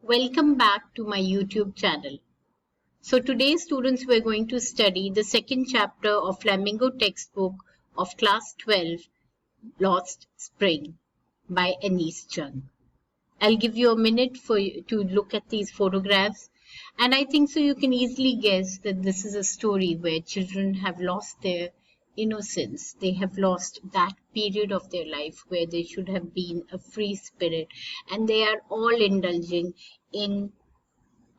Welcome back to my YouTube channel. So today students we're going to study the second chapter of Flamingo textbook of class 12 Lost Spring by Anis Chung. I'll give you a minute for you to look at these photographs, and I think so you can easily guess that this is a story where children have lost their innocence. They have lost that period of their life where they should have been a free spirit, and they are all indulging in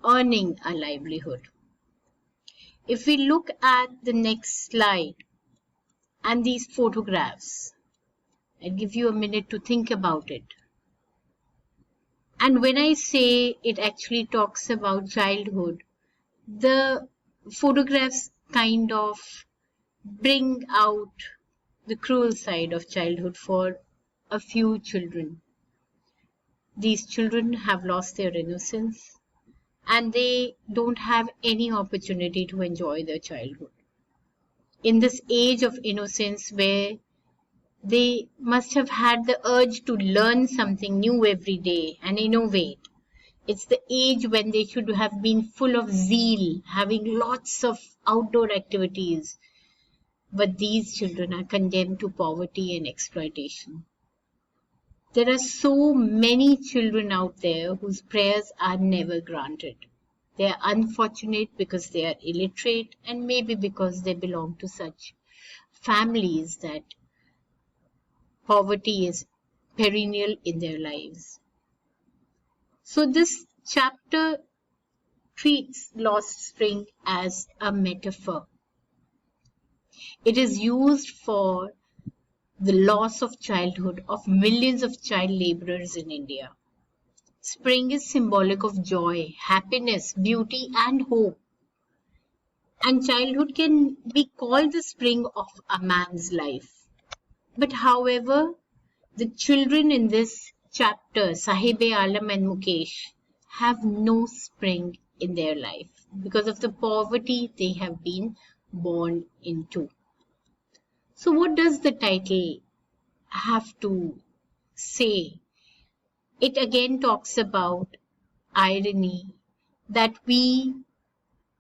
earning a livelihood. If we look at the next slide and these photographs, I'll give you a minute to think about it. And when I say it actually talks about childhood, the photographs kind of bring out the cruel side of childhood for a few children. These children have lost their innocence and they don't have any opportunity to enjoy their childhood. In this age of innocence where they must have had the urge to learn something new every day and innovate. It's the age when they should have been full of zeal, having lots of outdoor activities. But these children are condemned to poverty and exploitation. There are so many children out there whose prayers are never granted. They are unfortunate because they are illiterate and maybe because they belong to such families that poverty is perennial in their lives. So this chapter treats Lost Spring as a metaphor. It is used for the loss of childhood of millions of child laborers in India. Spring is symbolic of joy, happiness, beauty, and hope. And childhood can be called the spring of a man's life. But however, the children in this chapter, Sahib, Alam and Mukesh, have no spring in their life because of the poverty they have been born into. So what does the title have to say? It again talks about irony, that we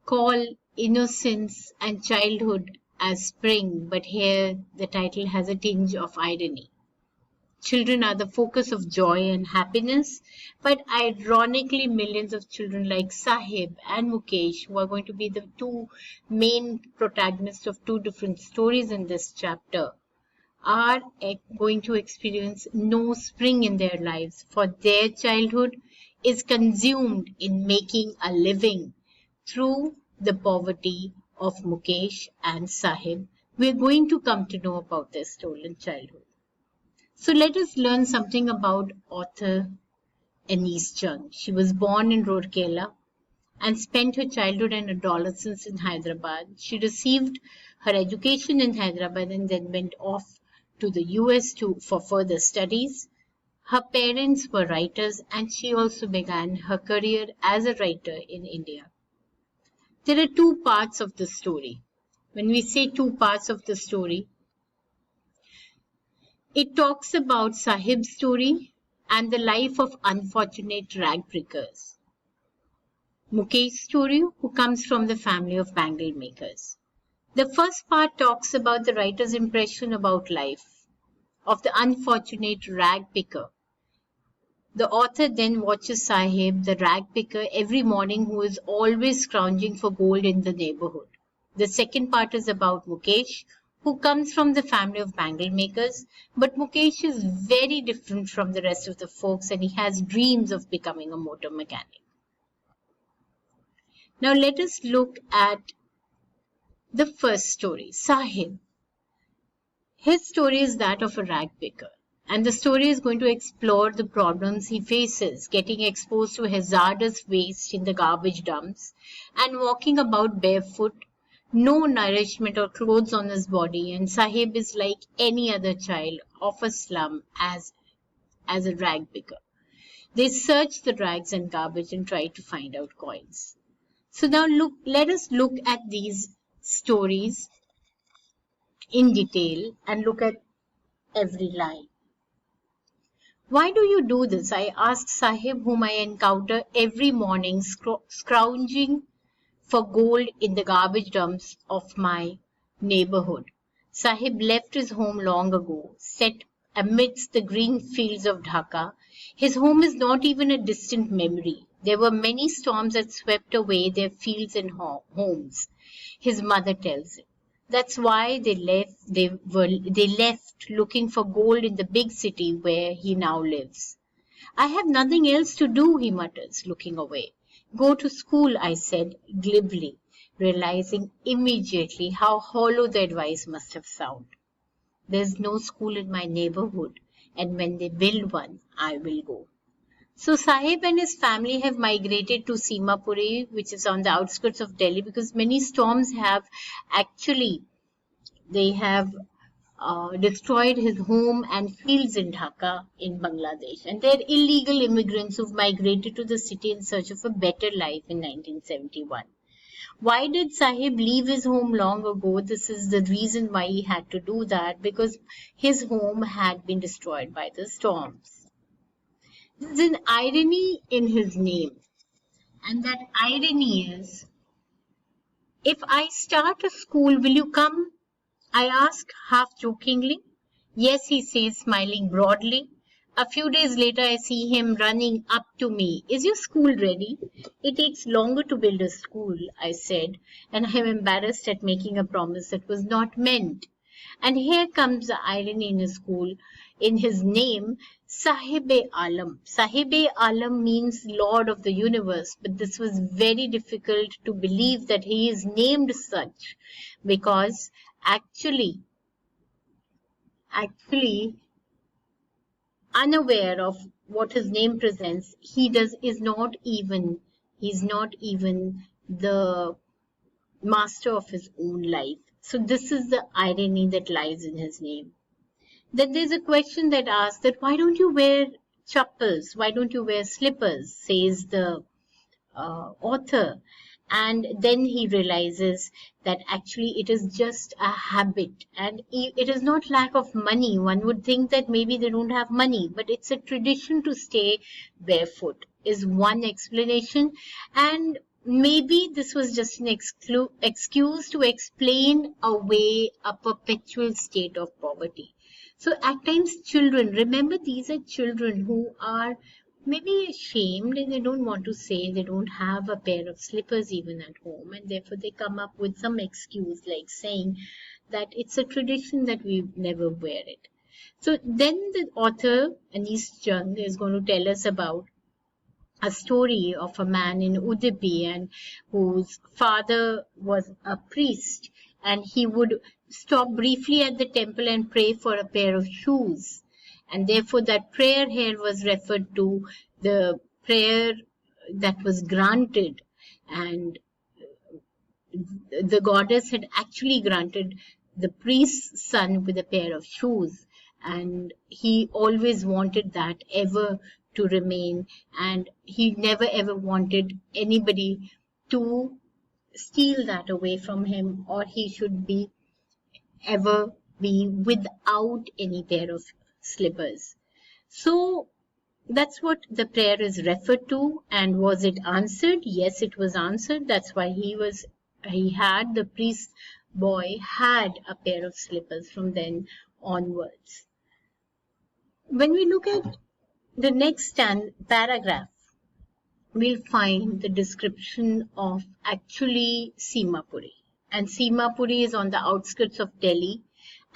call innocence and childhood as spring, but here the title has a tinge of irony. Children are the focus of joy and happiness, but ironically millions of children like Sahib and Mukesh, who are going to be the two main protagonists of two different stories in this chapter, are going to experience no spring in their lives, for their childhood is consumed in making a living through the poverty of Mukesh and Sahib. We're going to come to know about their stolen childhood. So let us learn something about author Anis Chung. She was born in Rourkela and spent her childhood and adolescence in Hyderabad. She received her education in Hyderabad and then went off to the US for further studies. Her parents were writers and she also began her career as a writer in India. There are two parts of the story. When we say two parts of the story, it talks about Sahib's story and the life of unfortunate rag pickers. Mukesh's story, who comes from the family of bangle makers. The first part talks about the writer's impression about life of the unfortunate rag picker. The author then watches Sahib, the rag picker, every morning who is always scrounging for gold in the neighborhood. The second part is about Mukesh, who comes from the family of bangle makers, but Mukesh is very different from the rest of the folks and he has dreams of becoming a motor mechanic. Now let us look at the first story, Sahib. His story is that of a rag picker, and the story is going to explore the problems he faces getting exposed to hazardous waste in the garbage dumps and walking about barefoot, no nourishment or clothes on his body, and Sahib is like any other child of a slum as a rag picker. They search the rags and garbage and try to find out coins. So now let us look at these stories in detail and look at every line. Why do you do this? I asked Sahib, whom I encounter every morning scrounging for gold in the garbage dumps of my neighborhood. Sahib left his home long ago, set amidst the green fields of Dhaka. His home is not even a distant memory. There were many storms that swept away their fields and homes, his mother tells him. That's why they left looking for gold in the big city where he now lives. I have nothing else to do, he mutters, looking away. Go to school, I said glibly, realizing immediately how hollow the advice must have sounded. There's no school in my neighborhood, and when they build one, I will go. So Sahib and his family have migrated to Seema Puri, which is on the outskirts of Delhi, because many storms have actually they have destroyed his home and fields in Dhaka in Bangladesh. And they're illegal immigrants who've migrated to the city in search of a better life in 1971. Why did Sahib leave his home long ago? This is the reason why he had to do that, because his home had been destroyed by the storms. There's an irony in his name, and that irony is, if I start a school, will you come? I ask half jokingly. Yes, he says, smiling broadly. A few days later, I see him running up to me. Is your school ready? It takes longer to build a school, I said, and I am embarrassed at making a promise that was not meant. And here comes the irony in his school, in his name, Sahib-e-Alam. Sahib-e-Alam means Lord of the Universe, but this was very difficult to believe that he is named such, because actually unaware of what his name presents, he's not even the master of his own life. So this is the irony that lies in his name. Then there's a question that asks that why don't you wear chappals? Why don't you wear slippers? Says the author. And then he realizes that actually it is just a habit, and it is not lack of money. One would think that maybe they don't have money, but it's a tradition to stay barefoot is one explanation. And maybe this was just an excuse to explain away a perpetual state of poverty. So at times children, remember these are children who are maybe ashamed and they don't want to say they don't have a pair of slippers even at home, and therefore they come up with some excuse like saying that it's a tradition that we never wear it. So then the author Anis Jung is going to tell us about a story of a man in Udupi and whose father was a priest, and he would stop briefly at the temple and pray for a pair of shoes. And therefore that prayer here was referred to the prayer that was granted, and the goddess had actually granted the priest's son with a pair of shoes, and he always wanted that ever to remain, and he never ever wanted anybody to steal that away from him, or he should be ever be without any pair of slippers. So that's what the prayer is referred to. And was it answered? Yes, it was answered. That's why the priest boy had a pair of slippers from then onwards. When we look at the next paragraph, we'll find the description of actually Seema Puri. And Seema Puri is on the outskirts of Delhi.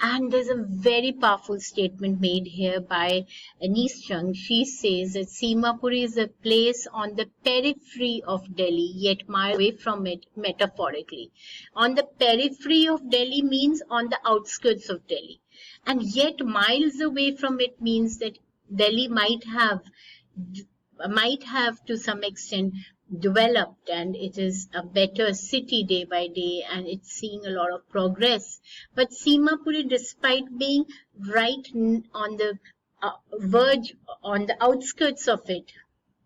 And there's a very powerful statement made here by Anis Jung. She says that Seema Puri is a place on the periphery of Delhi, yet miles away from it metaphorically. On the periphery of Delhi means on the outskirts of Delhi. And yet miles away from it means that Delhi might have to some extent developed, and it is a better city day by day, and it's seeing a lot of progress. But Seema Puri, despite being right on the verge, on the outskirts of it,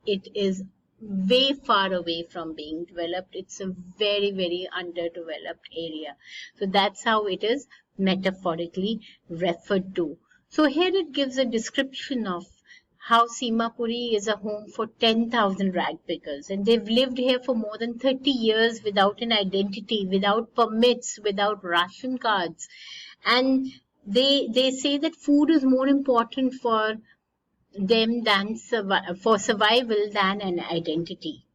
it is way far away from being developed. It's a very, very underdeveloped area. So that's how it is metaphorically referred to. So here it gives a description of how Seema Puri is a home for 10,000 rag pickers, and they've lived here for more than 30 years without an identity, without permits, without ration cards. And they say that food is more important for them than for survival than an identity.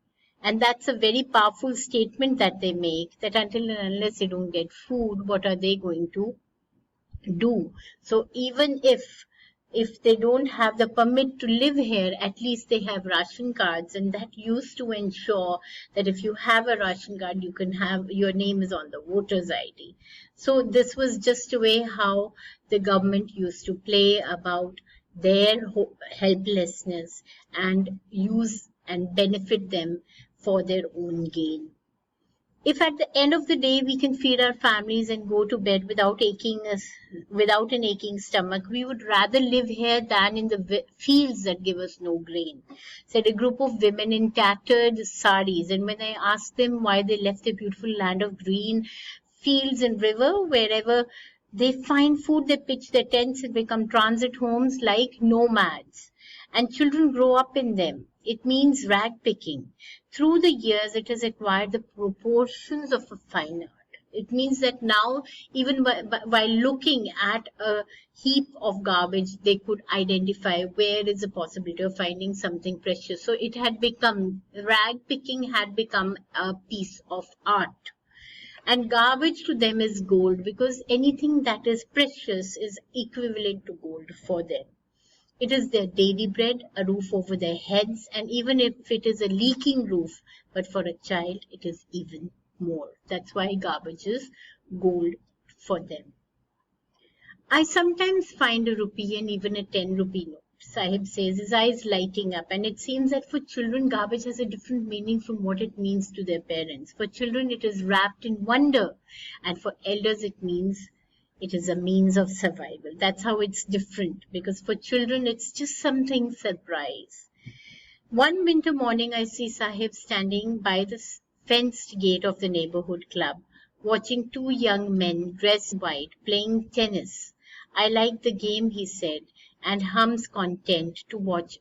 And that's a very powerful statement that they make, that until and unless they don't get food, what are they going to do? So even if they don't have the permit to live here, at least they have ration cards, and that used to ensure that if you have a ration card, you can have your name is on the voters ID. So this was just a way how the government used to play about their helplessness and use and benefit them for their own gain. If at the end of the day we can feed our families and go to bed without without an aching stomach, we would rather live here than in the fields that give us no grain, said a group of women in tattered saris. And when I asked them why they left the beautiful land of green fields and river, wherever they find food, they pitch their tents and become transit homes like nomads. And children grow up in them. It means rag picking. Through the years, it has acquired the proportions of a fine art. It means that now, even while looking at a heap of garbage, they could identify where is the possibility of finding something precious. So it had become, rag picking had become a piece of art. And garbage to them is gold, because anything that is precious is equivalent to gold for them. It is their daily bread, a roof over their heads, and even if it is a leaking roof, but for a child, it is even more. That's why garbage is gold for them. I sometimes find a rupee and even a 10 rupee note, Sahib says, his eyes lighting up. And it seems that for children, garbage has a different meaning from what it means to their parents. For children, it is wrapped in wonder. And for elders, it means it is a means of survival. That's how it's different, because for children, it's just something surprise. One winter morning, I see Sahib standing by the fenced gate of the neighborhood club, watching two young men dressed in white playing tennis. I like the game, he said, and hums content to watch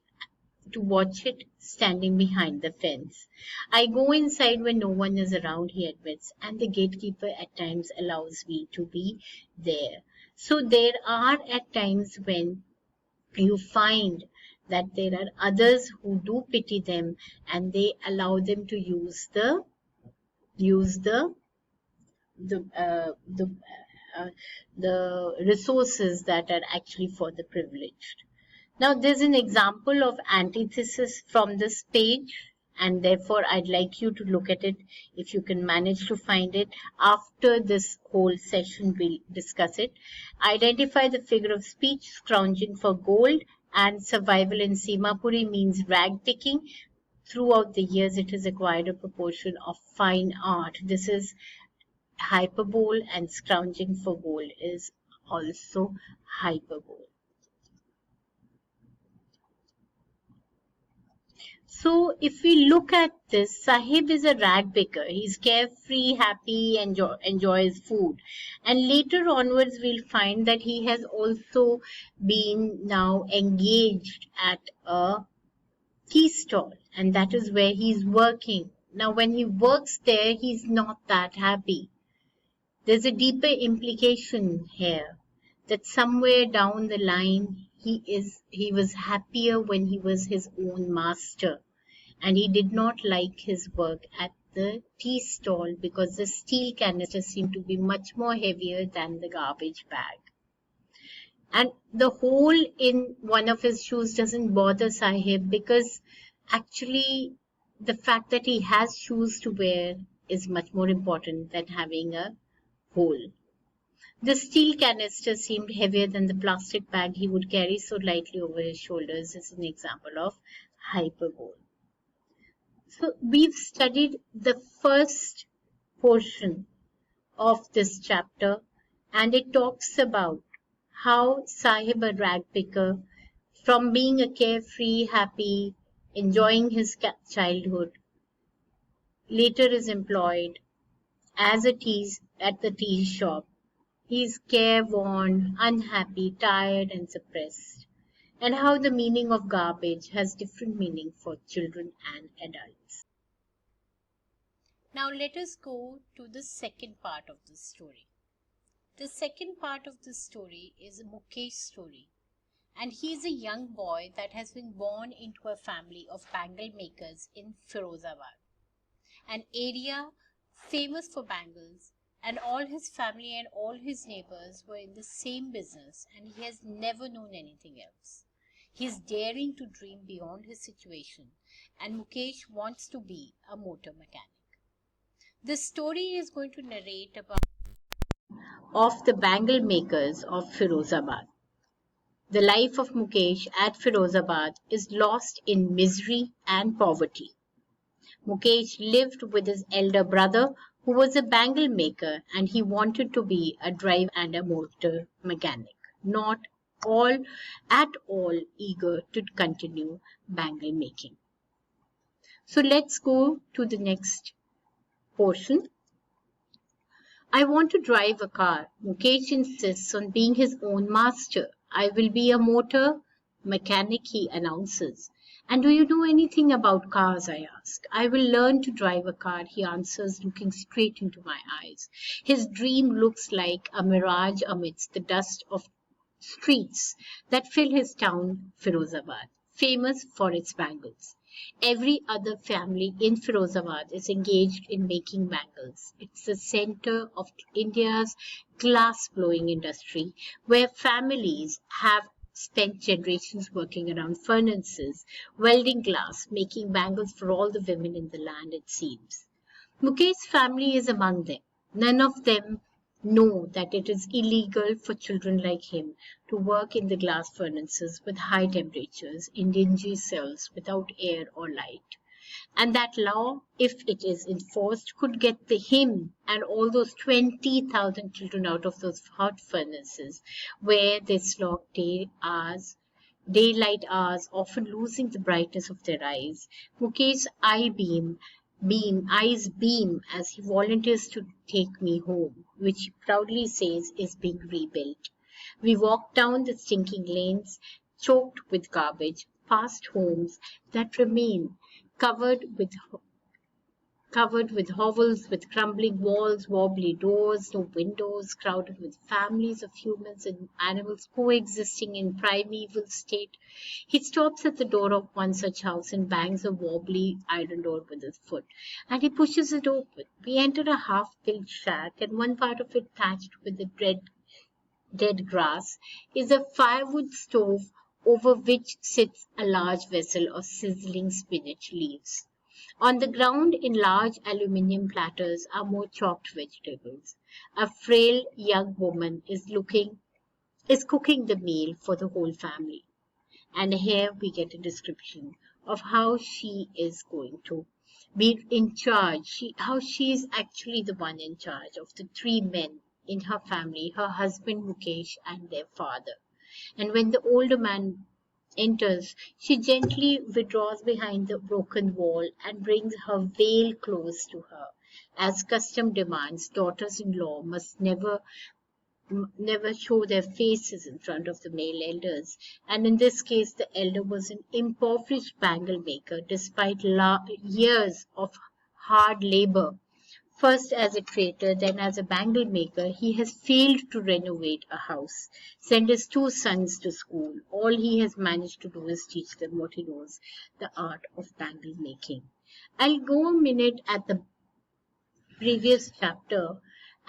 it standing behind the fence. I go inside when no one is around, he admits, and the gatekeeper at times allows me to be there. So there are at times when you find that there are others who do pity them, and they allow them to use the resources that are actually for the privileged. Now, there's an example of antithesis from this page, and therefore I'd like you to look at it if you can manage to find it. After this whole session, we'll discuss it. Identify the figure of speech, scrounging for gold, and survival in Seema Puri means rag picking. Throughout the years, it has acquired a proportion of fine art. This is hyperbole, and scrounging for gold is also hyperbole. So if we look at this, Sahib is a rag picker. He's carefree, happy, enjoys food. And later onwards, we'll find that he has also been now engaged at a tea stall. And that is where he's working. Now, when he works there, he's not that happy. There's a deeper implication here, that somewhere down the line, he was happier when he was his own master. And he did not like his work at the tea stall because the steel canister seemed to be much more heavier than the garbage bag. And the hole in one of his shoes doesn't bother Sahib, because actually the fact that he has shoes to wear is much more important than having a hole. The steel canister seemed heavier than the plastic bag he would carry so lightly over his shoulders. Is an example of hyperbole. So we've studied the first portion of this chapter, and it talks about how Sahib, a rag picker, from being a carefree, happy, enjoying his childhood, later is employed as at the tea shop. He is careworn, unhappy, tired, and suppressed. and how the meaning of garbage has different meaning for children and adults. Now let us go to the second part of the story. The second part of the story is a Mukesh story, and he is a young boy that has been born into a family of bangle makers in Firozabad, an area famous for bangles, and all his family and all his neighbors were in the same business, and he has never known anything else. He is daring to dream beyond his situation, and Mukesh wants to be a motor mechanic. This story is going to narrate about of the bangle makers of Firozabad. The life of Mukesh at Firozabad is lost in misery and poverty. Mukesh lived with his elder brother, who was a bangle maker, and he wanted to be a driver and a motor mechanic, not all at all eager to continue bangle making. So let's go to the next portion. I want to drive a car. Mukesh insists on being his own master. I will be a motor mechanic, he announces. And do you know anything about cars? I ask. I will learn to drive a car, he answers, looking straight into my eyes. His dream looks like a mirage amidst the dust of streets that fill his town, Firozabad, famous for its bangles. Every other family in Firozabad is engaged in making bangles. It's the center of India's glass blowing industry, where families have spent generations working around furnaces, welding glass, making bangles for all the women in the land, it seems. Mukesh's family is among them. None of them know that it is illegal for children like him to work in the glass furnaces with high temperatures in dingy cells without air or light. And that law, if it is enforced, could get him and all those 20,000 children out of those hot furnaces where they slog daylight hours, often losing the brightness of their eyes. Mukesh's eyes beam as he volunteers to take me home, which he proudly says is being rebuilt. We walk down the stinking lanes, choked with garbage, past homes that remain covered with hovels, with crumbling walls, wobbly doors, no windows, crowded with families of humans and animals coexisting in primeval state. He stops at the door of one such house and bangs a wobbly iron door with his foot, and he pushes it open. We enter a half-built shack, and one part of it, thatched with the dead grass, is a firewood stove over which sits a large vessel of sizzling spinach leaves. On the ground in large aluminium platters are more chopped vegetables. A frail young woman is cooking the meal for the whole family. And here we get a description of how she is going to be in charge, how she is actually the one in charge of the three men in her family, her husband Mukesh and their father. And when the older man enters, she gently withdraws behind the broken wall and brings her veil close to her. As custom demands, daughters-in-law must never show their faces in front of the male elders. And in this case, the elder was an impoverished bangle maker despite years of hard labor. First as a traitor, then as a bangle maker, he has failed to renovate a house, send his two sons to school. All he has managed to do is teach them what he knows, the art of bangle making. I'll go a minute at the previous chapter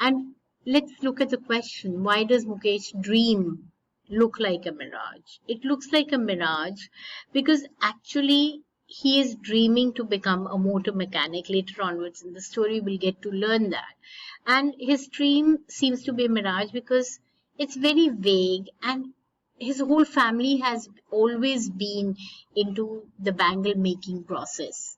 and let's look at the question, why does Mukesh's dream look like a mirage? It looks like a mirage because actually he is dreaming to become a motor mechanic. Later onwards in the story, we'll get to learn that. And his dream seems to be a mirage because it's very vague, and his whole family has always been into the bangle making process,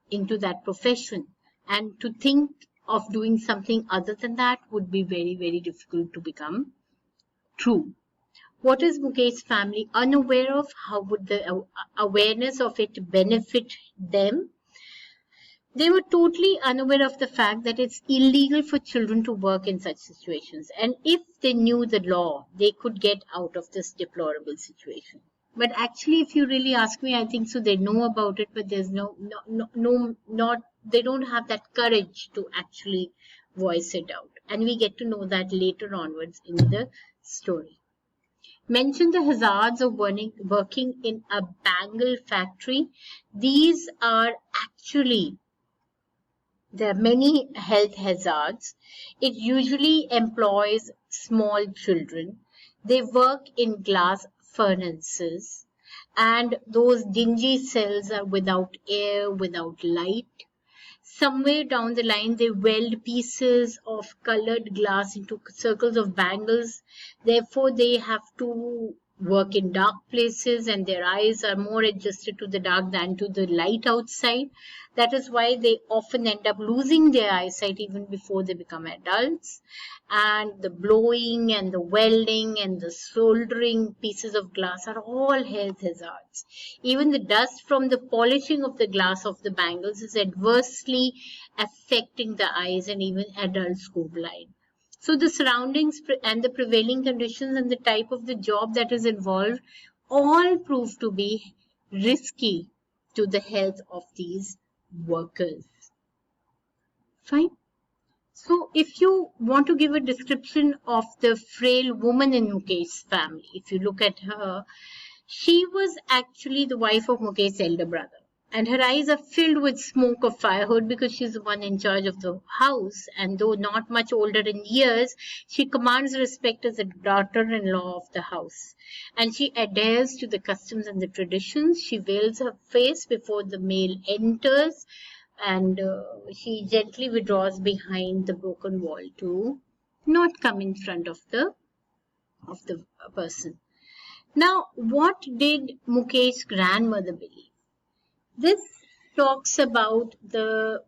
into that profession. And to think of doing something other than that would be very, very difficult to become true. What is Mukesh's family unaware of? How would the awareness of it benefit them? They were totally unaware of the fact that it's illegal for children to work in such situations. And if they knew the law, they could get out of this deplorable situation. But actually, if you really ask me, I think so. They know about it, but there's not. They don't have that courage to actually voice it out, and we get to know that later onwards in the story. Mention the hazards of working in a bangle factory. These are actually, there are many health hazards. It usually employs small children. They work in glass furnaces, and those dingy cells are without air, without light. Somewhere down the line, they weld pieces of colored glass into circles of bangles. Therefore, they have to work in dark places, and their eyes are more adjusted to the dark than to the light outside. That is why they often end up losing their eyesight even before they become adults. And the blowing and the welding and the soldering pieces of glass are all health hazards. Even the dust from the polishing of the glass of the bangles is adversely affecting the eyes, and even adults go blind. So the surroundings and the prevailing conditions and the type of the job that is involved all prove to be risky to the health of these workers. Fine. So if you want to give a description of the frail woman in Mukesh's family, if you look at her, she was actually the wife of Mukesh's elder brother. And her eyes are filled with smoke of firewood because she's the one in charge of the house. And though not much older in years, she commands respect as the daughter-in-law of the house. And she adheres to the customs and the traditions. She veils her face before the male enters, and she gently withdraws behind the broken wall to not come in front of the person. Now, what did Mukesh's grandmother believe? This talks about the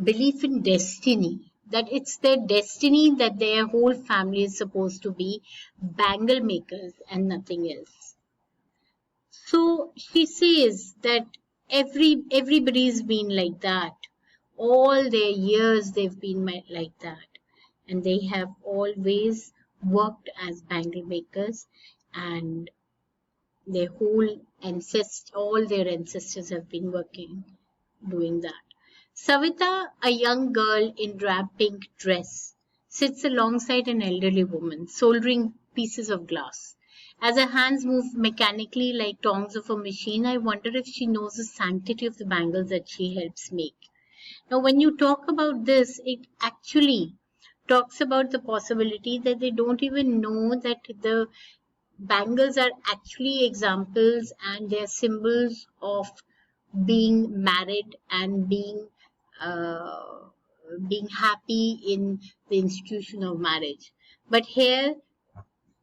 belief in destiny, that it's their destiny that their whole family is supposed to be bangle makers and nothing else. So she says that everybody's been like that. All their years they've been like that. And they have always worked as bangle makers, and their whole all their ancestors have been doing that. Savita, a young girl in drab pink dress, sits alongside an elderly woman, soldering pieces of glass. As her hands move mechanically like tongs of a machine, I wonder if she knows the sanctity of the bangles that she helps make. Now, when you talk about this, it actually talks about the possibility that they don't even know that the bangles are actually examples and they're symbols of being married and being happy in the institution of marriage. But here,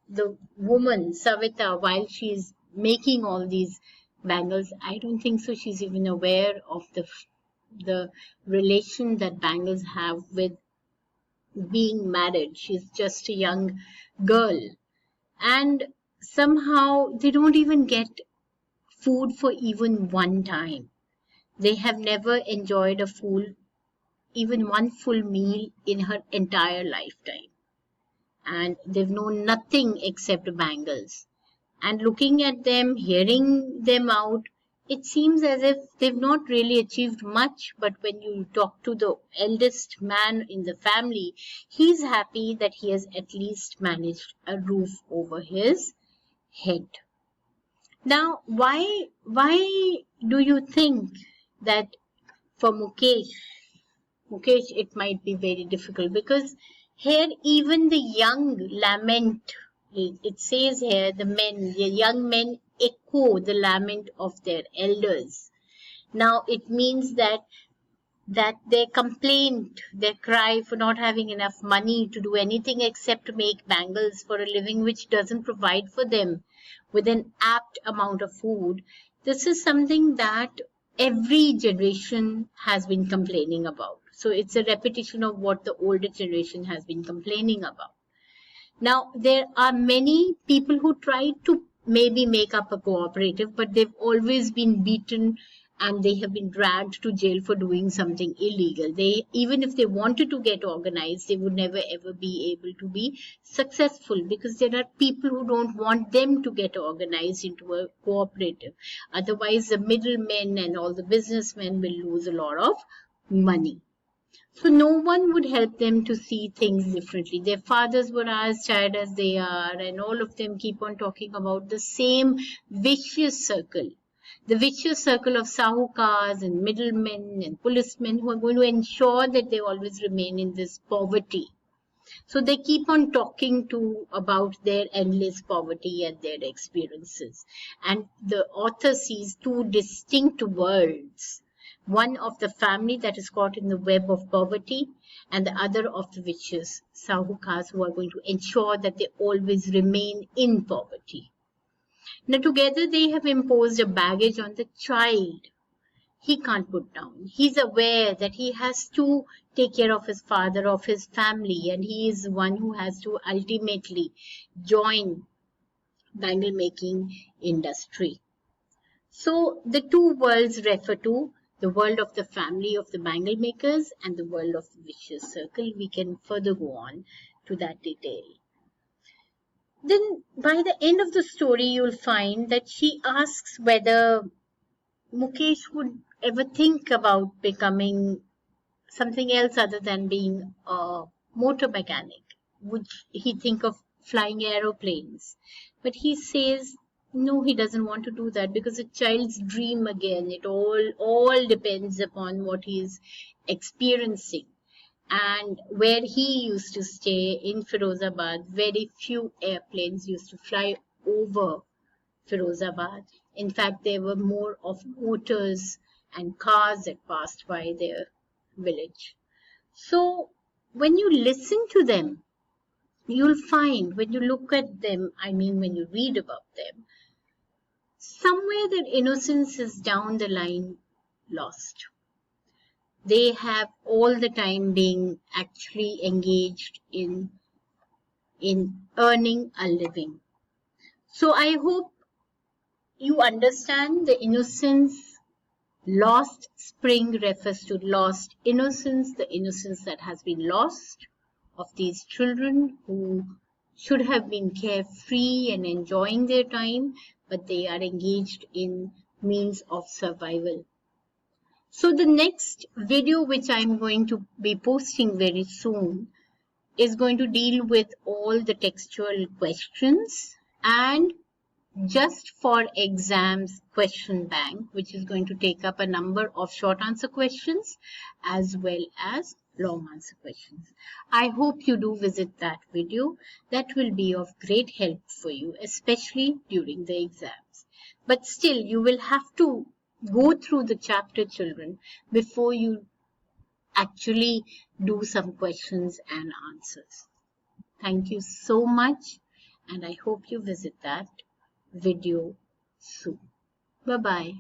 the woman Savita, while she's making all these bangles, I don't think so she's even aware of the relation that bangles have with being married. She's just a young girl, and somehow they don't even get food for even one time. They have never enjoyed even one full meal in her entire lifetime. And they've known nothing except bangles. And looking at them, hearing them out, it seems as if they've not really achieved much. But when you talk to the eldest man in the family, he's happy that he has at least managed a roof over his head. Now, why do you think that for Mukesh, it might be very difficult? Because here even the young lament, it says here the young men echo the lament of their elders. Now, it means that their complaint, their cry for not having enough money to do anything except make bangles for a living which doesn't provide for them with an apt amount of food, this is something that every generation has been complaining about. So it's a repetition of what the older generation has been complaining about. Now, there are many people who try to maybe make up a cooperative, but they've always been beaten and they have been dragged to jail for doing something illegal. They, even if they wanted to get organized, they would never ever be able to be successful, because there are people who don't want them to get organized into a cooperative. Otherwise, the middlemen and all the businessmen will lose a lot of money. So no one would help them to see things differently. Their fathers were as tired as they are, and all of them keep on talking about the same vicious circle. The vicious circle of sahukars and middlemen and policemen who are going to ensure that they always remain in this poverty. So they keep on talking about their endless poverty and their experiences. And the author sees two distinct worlds. One of the family that is caught in the web of poverty, and the other of the vicious sahukars who are going to ensure that they always remain in poverty. Now together they have imposed a baggage on the child he can't put down. He's aware that he has to take care of his father, of his family, and he is one who has to ultimately join bangle making industry. So the two worlds refer to the world of the family of the bangle makers and the world of the vicious circle. We can further go on to that detail. Then by the end of the story, you'll find that she asks whether Mukesh would ever think about becoming something else other than being a motor mechanic. Would he think of flying aeroplanes? But he says no, he doesn't want to do that, because a child's dream, again, it all depends upon what he is experiencing. And where he used to stay in Firozabad, very few airplanes used to fly over Firozabad. In fact, there were more of motors and cars that passed by their village. So when you listen to them, you'll find, when you look at them, when you read about them, somewhere that innocence is down the line lost. They have all the time being actually engaged in earning a living. So I hope you understand the innocence. Lost spring refers to lost innocence, the innocence that has been lost of these children who should have been carefree and enjoying their time, but they are engaged in means of survival. So the next video, which I'm going to be posting very soon, is going to deal with all the textual questions and just for exams question bank, which is going to take up a number of short answer questions as well as long answer questions. I hope you do visit that video. That will be of great help for you, especially during the exams. But still, you will have to go through the chapter, children, before you actually do some questions and answers. Thank you so much, and I hope you visit that video soon. Bye-bye.